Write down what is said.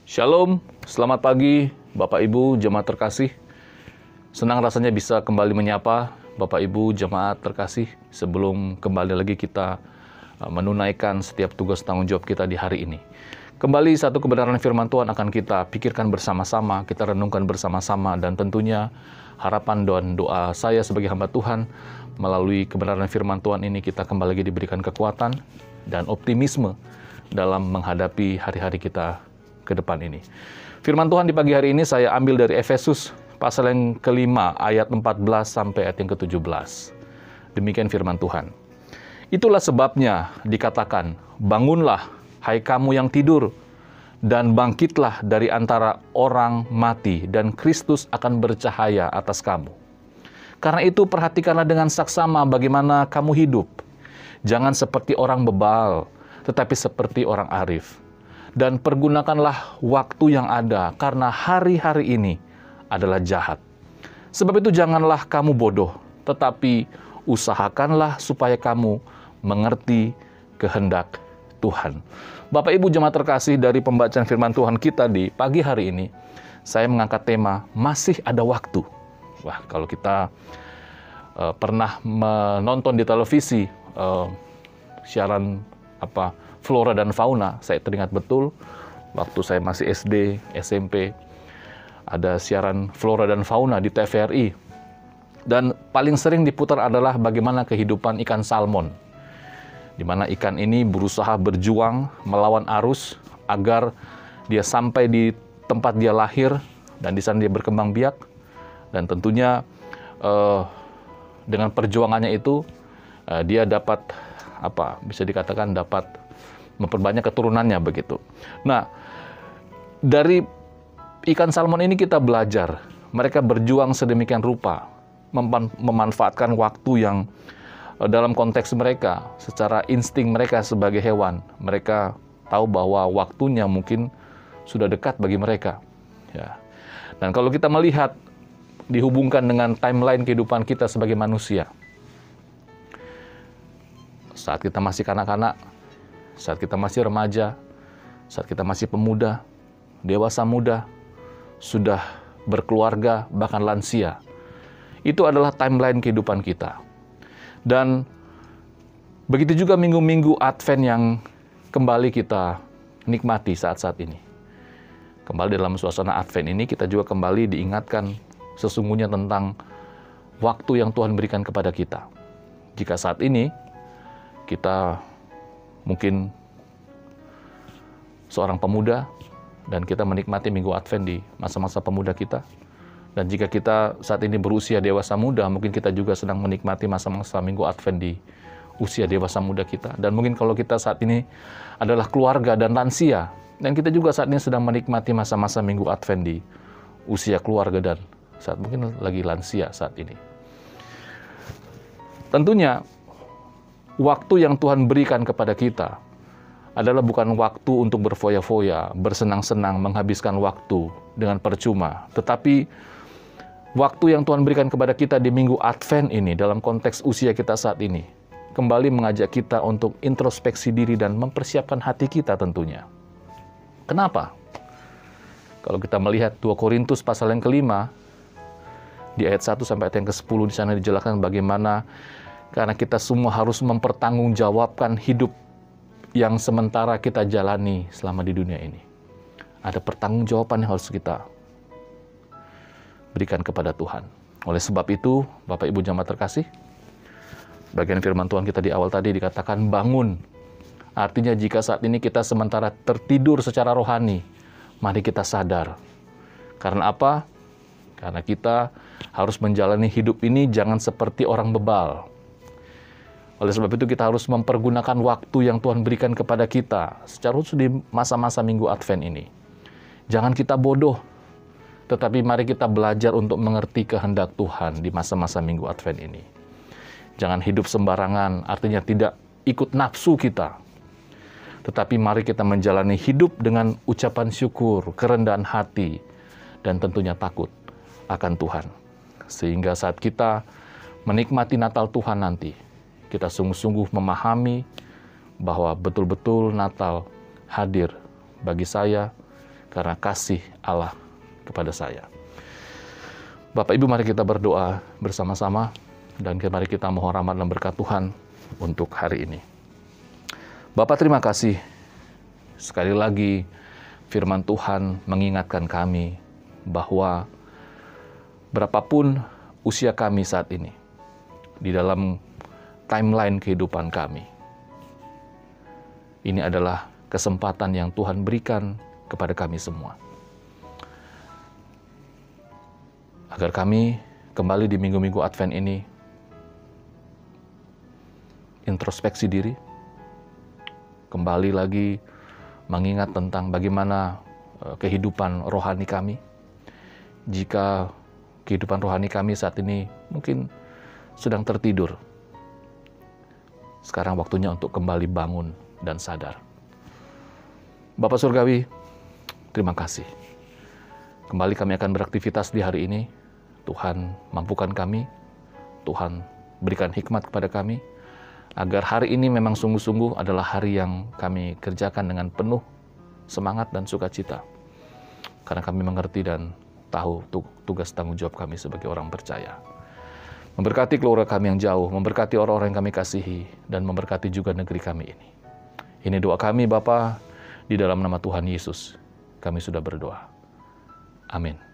Shalom, selamat pagi Bapak Ibu jemaat terkasih. Senang rasanya bisa kembali menyapa Bapak Ibu jemaat terkasih sebelum kembali lagi kita menunaikan setiap tugas tanggung jawab kita di hari ini. Kembali satu kebenaran firman Tuhan akan kita pikirkan bersama-sama, kita renungkan bersama-sama, dan tentunya harapan dan doa saya sebagai hamba Tuhan melalui kebenaran firman Tuhan ini kita kembali lagi diberikan kekuatan dan optimisme dalam menghadapi hari-hari kita ke depan ini. Firman Tuhan di pagi hari ini saya ambil dari Efesus pasal yang kelima ayat 14 sampai ayat yang ke-17. Demikian firman Tuhan. Itulah sebabnya dikatakan, bangunlah hai kamu yang tidur, dan bangkitlah dari antara orang mati, dan Kristus akan bercahaya atas kamu. Karena itu perhatikanlah dengan saksama bagaimana kamu hidup. Jangan seperti orang bebal, tetapi seperti orang arif. Dan pergunakanlah waktu yang ada, karena hari-hari ini adalah jahat. Sebab itu janganlah kamu bodoh, tetapi usahakanlah supaya kamu mengerti kehendak Tuhan. Bapak Ibu jemaat terkasih, dari pembacaan firman Tuhan kita di pagi hari ini, saya mengangkat tema, masih ada waktu. Wah, kalau kita pernah menonton di televisi siaran flora dan fauna, saya teringat betul waktu saya masih SD, SMP, ada siaran flora dan fauna di TVRI. Dan paling sering diputar adalah bagaimana kehidupan ikan salmon, di mana ikan ini berusaha berjuang melawan arus agar dia sampai di tempat dia lahir, dan di sana dia berkembang biak. Dan tentunya dengan perjuangannya itu dia dapat bisa dikatakan dapat memperbanyak keturunannya begitu. Nah, dari ikan salmon ini kita belajar, mereka berjuang sedemikian rupa, memanfaatkan waktu yang dalam konteks mereka, secara insting mereka sebagai hewan, mereka tahu bahwa waktunya mungkin sudah dekat bagi mereka. Ya. Dan kalau kita melihat, dihubungkan dengan timeline kehidupan kita sebagai manusia, saat kita masih kanak-kanak, saat kita masih remaja, saat kita masih pemuda, dewasa muda, sudah berkeluarga, bahkan lansia. Itu adalah timeline kehidupan kita. Dan begitu juga minggu-minggu Advent yang kembali kita nikmati saat-saat ini. Kembali dalam suasana Advent ini, kita juga kembali diingatkan sesungguhnya tentang waktu yang Tuhan berikan kepada kita. Jika saat ini kita mungkin seorang pemuda, dan kita menikmati minggu Advent di masa-masa pemuda kita. Dan jika kita saat ini berusia dewasa muda, mungkin kita juga sedang menikmati masa-masa minggu Advent di usia dewasa muda kita. Dan mungkin kalau kita saat ini adalah keluarga dan lansia, dan kita juga saat ini sedang menikmati masa-masa minggu Advent di usia keluarga dan saat mungkin lagi lansia saat ini. Tentunya waktu yang Tuhan berikan kepada kita adalah bukan waktu untuk berfoya-foya, bersenang-senang, menghabiskan waktu dengan percuma. Tetapi waktu yang Tuhan berikan kepada kita di minggu Advent ini, dalam konteks usia kita saat ini, kembali mengajak kita untuk introspeksi diri dan mempersiapkan hati kita tentunya. Kenapa? Kalau kita melihat 2 Korintus pasal yang kelima, di ayat 1 sampai ayat yang ke-10, di sana dijelaskan bagaimana karena kita semua harus mempertanggungjawabkan hidup yang sementara kita jalani selama di dunia ini. Ada pertanggungjawaban yang harus kita berikan kepada Tuhan. Oleh sebab itu, Bapak Ibu jemaat terkasih, bagian firman Tuhan kita di awal tadi dikatakan bangun. Artinya jika saat ini kita sementara tertidur secara rohani, mari kita sadar. Karena apa? Karena kita harus menjalani hidup ini jangan seperti orang bebal. Oleh sebab itu kita harus mempergunakan waktu yang Tuhan berikan kepada kita secara khusus di masa-masa minggu Advent ini. Jangan kita bodoh, tetapi mari kita belajar untuk mengerti kehendak Tuhan di masa-masa minggu Advent ini. Jangan hidup sembarangan, artinya tidak ikut nafsu kita. Tetapi mari kita menjalani hidup dengan ucapan syukur, kerendahan hati, dan tentunya takut akan Tuhan. Sehingga saat kita menikmati Natal Tuhan nanti, kita sungguh-sungguh memahami bahwa betul-betul Natal hadir bagi saya, karena kasih Allah kepada saya. Bapak Ibu, mari kita berdoa bersama-sama dan mari kita mohon rahmat dan berkat Tuhan untuk hari ini. Bapak, terima kasih. Sekali lagi firman Tuhan mengingatkan kami bahwa berapapun usia kami saat ini, di dalam timeline kehidupan kami, ini adalah kesempatan yang Tuhan berikan kepada kami semua. Agar kami kembali di minggu-minggu Advent ini introspeksi diri, kembali lagi mengingat tentang bagaimana kehidupan rohani kami. Jika kehidupan rohani kami saat ini mungkin sedang tertidur, sekarang waktunya untuk kembali bangun dan sadar. Bapak Surgawi, terima kasih. Kembali kami akan beraktivitas di hari ini. Tuhan mampukan kami, Tuhan berikan hikmat kepada kami, agar hari ini memang sungguh-sungguh adalah hari yang kami kerjakan dengan penuh semangat dan sukacita. Karena kami mengerti dan tahu tugas tanggung jawab kami sebagai orang percaya. Memberkati keluarga kami yang jauh, memberkati orang-orang yang kami kasihi, dan memberkati juga negeri kami ini. Ini doa kami Bapa, di dalam nama Tuhan Yesus kami sudah berdoa. Amin.